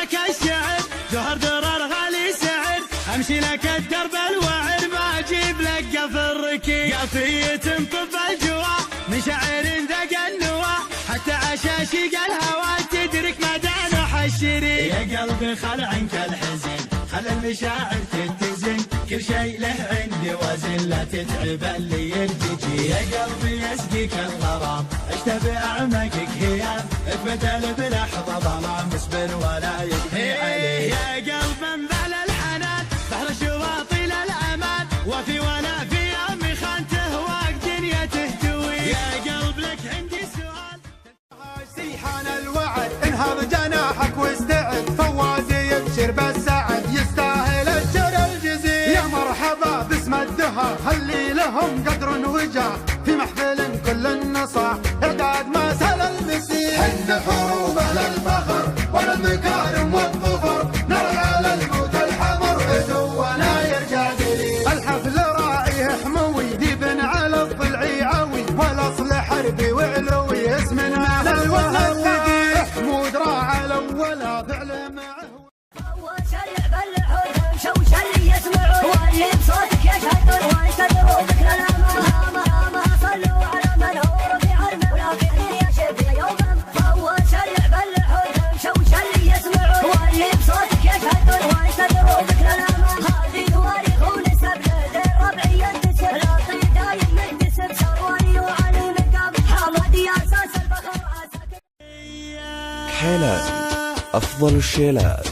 لك الشعر جوهر درر غالي سعر امشي لك الدرب الوعر ما اجيب لك قفل ركيب قافية طب الجوا من شعر ذق النوى حتى عشاشي الهوى تدرك مدى نوح الشريك يا قلبي خل عنك الحزن خل المشاعر تتزن كل شيء له عندي وزن لا تتعب اللي يرتجي يا قلبي يسقيك الغرام عشت بأعمقك هيام اتبدل بلحظة ظلام اصبر ولا يبكي عليه يا قلب انبال الحنان بحر الشواطئ للأمان وفي ولا في يومي خان تهواك دنيا تهتوي يا قلب لك عندي سؤال سيحان الوعد انهض جناحك واستعد فوازي يبشر بالسعد يستاهل الشر الجزيل يا مرحبا باسم الدهر خلي لهم قدر وجاه في محفل كل النصاع اعداد ما سال المسيح حن حروب اهل الفخر والمكارم والظفر نرى على الموت الحمر عدونا يرجع دليل الحفل راعيه حموي ذيب على الضلع عوي والاصل حربي وعلوي اسمنا للوهب حمود راعى الاول فعل معه هو شريع بالحور شوش اللي يسمعون واللي بصوتك يشهدون ويستدروا بك للامام ما صلوا على من هو رفيع المنافقين يا شفيع يوما هو شريع بالحور شوش اللي يسمعون واللي بصوتك يشهدون ويستدروا بك للامام هذه تواريخ ونسب لدين ربعي ينتسب لاطي دايم ينتسب سرواني وعلي نقاب حمادي اساس الفخر حيلات أفضل الشيلات.